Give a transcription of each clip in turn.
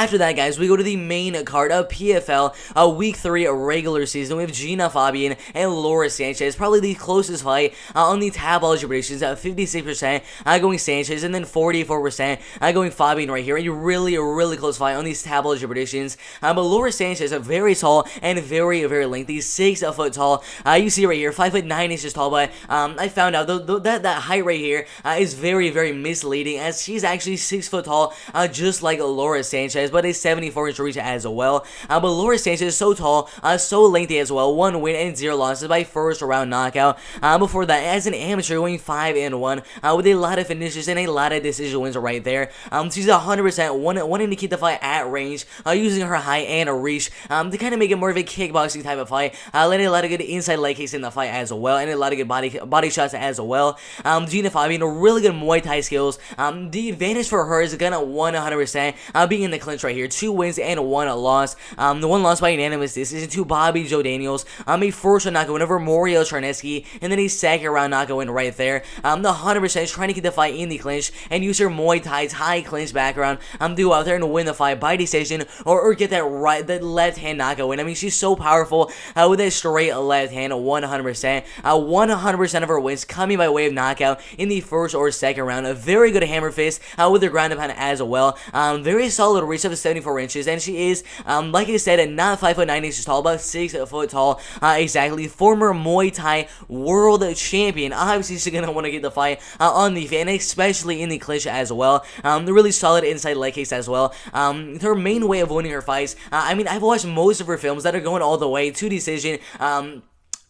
After that, guys, we go to the main card of PFL, Week 3 regular season with Genah, Fabian, and Laura Sanchez. Probably the closest fight on the tabloid predictions at 56% going Sanchez, and then 44% going Fabian right here. A really close fight on these tabloid predictions. But Laura Sanchez, very tall and very lengthy, 6 foot tall. You see right here, 5'9" tall, but I found out that height right here is very misleading, as she's actually 6 foot tall, just like Laura Sanchez, but a 74-inch reach as well. But Laura Sanchez is so tall, so lengthy as well. 1 win and 0 losses by first round knockout. Before that, as an amateur, going 5-1 with a lot of finishes and a lot of decision wins right there. She's 100% wanting to keep the fight at range, using her height and reach to kind of make it more of a kickboxing type of fight. Letting a lot of good inside leg kicks in the fight as well, and a lot of good body shots as well. Genah Fabian, really good Muay Thai skills. The advantage for her is gonna 100% being in the clinch right here. 2 wins and 1 loss. The 1 loss by unanimous decision to Bobby Joe Daniels. A first round knockout win over Moriel Charneski, and then a second round knockout win right there. The 100% is trying to keep the fight in the clinch and use her Muay Thai's high clinch background to go out there and win the fight by decision, or get that left hand knockout win. I mean, she's so powerful with that straight left hand. 100%. 100% of her wins coming by way of knockout in the first or second round. A very good hammer fist with her ground and pound as well. Very solid reach of 74 inches, and she is, like I said, not 5'9" tall, but 6 foot tall. Exactly. Former Muay Thai world champion. Obviously, she's gonna want to get the fight on the fan, especially in the clinch as well. Really solid inside leg kicks as well. Her main way of winning her fights. I mean, I've watched most of her films that are going all the way to decision.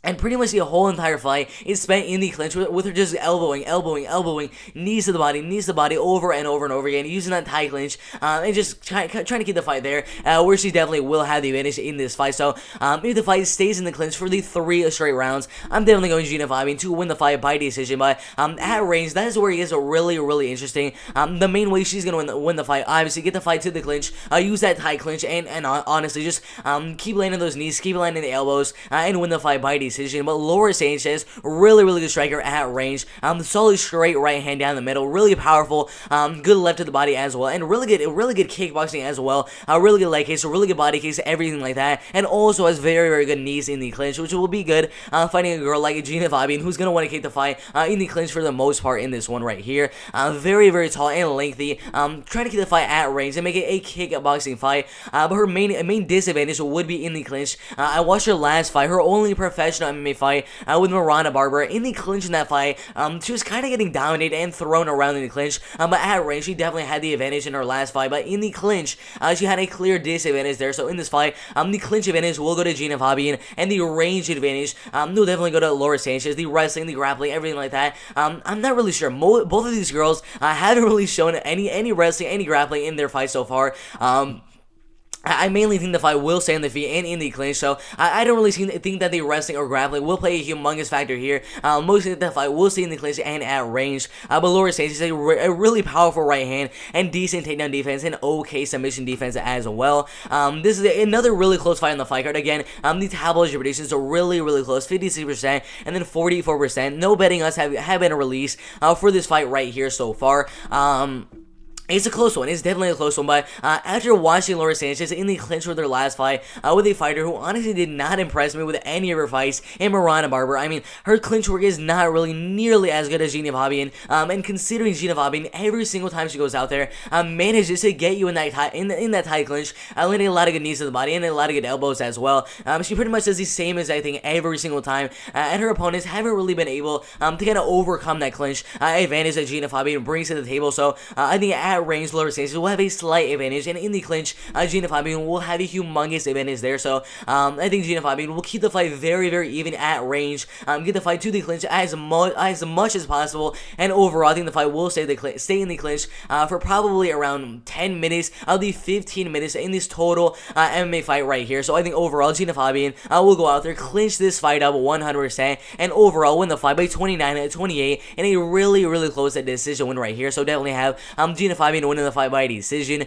And pretty much the whole entire fight is spent in the clinch with her just elbowing, knees to the body, over and over again, using that Thai clinch, and just trying to keep the fight there, where she definitely will have the advantage in this fight. So, if the fight stays in the clinch for the 3 straight rounds, I'm definitely going Genah Fabian to win the fight by decision. But at range, that is where it gets really interesting. The main way she's going to win the fight, obviously, get the fight to the clinch, use that Thai clinch, and honestly, just keep landing those knees, keep landing the elbows, and win the fight by decision. But Laura Sanchez, really good striker at range. Solid straight right hand down the middle, really powerful. Good left to the body as well, and really good kickboxing as well. Really good leg kicks, really good body kicks, everything like that. And also has very good knees in the clinch, which will be good fighting a girl like Genah Fabian, who's gonna want to keep the fight in the clinch for the most part in this one right here. Very tall and lengthy. Trying to keep the fight at range and make it a kickboxing fight. But her main disadvantage would be in the clinch. I watched her last fight, her only professional MMA fight with Miranda Barber. In the clinch in that fight, she was kind of getting dominated and thrown around in the clinch, but at range, she definitely had the advantage in her last fight. But in the clinch, she had a clear disadvantage there. So in this fight, the clinch advantage will go to Genah Fabian, and the range advantage will definitely go to Laura Sanchez. The wrestling, the grappling, everything like that. I'm not really sure. Both of these girls haven't really shown any wrestling, any grappling in their fight so far. I mainly think the fight will stay on the feet and in the clinch, so I don't really think that the wrestling or grappling will play a humongous factor here. Mostly the fight will stay in the clinch and at range. But Laura Sanchez is a really powerful right hand and decent takedown defense and okay submission defense as well. This is another really close fight on the fight card. Again, the tabloid predictions are really close, 56% and then 44%. No betting us have been released for this fight right here so far. It's a close one. It's definitely a close one, but after watching Laura Sanchez in the clinch with her last fight with a fighter who honestly did not impress me with any of her fights, in Miranda Barber, I mean, her clinch work is not really nearly as good as Genah Fabian, and considering Genah Fabian, every single time she goes out there, manages to get you in that tight clinch, landing a lot of good knees to the body and a lot of good elbows as well. She pretty much does the same as I think every single time, and her opponents haven't really been able to kind of overcome that clinch advantage that Genah Fabian brings to the table. So I think at range, Laura Sanchez will have a slight advantage, and in the clinch, Genah Fabian will have a humongous advantage there. So I think Genah Fabian will keep the fight very even at range, get the fight to the clinch as much as possible, and overall I think the fight will stay in the clinch for probably around 10 minutes of the 15 minutes in this total MMA fight right here. So I think overall Genah Fabian will go out there, clinch this fight up 100%, and overall win the fight by 29-28 in a really close decision win right here. So definitely have Genah Fabian winning the fight by decision.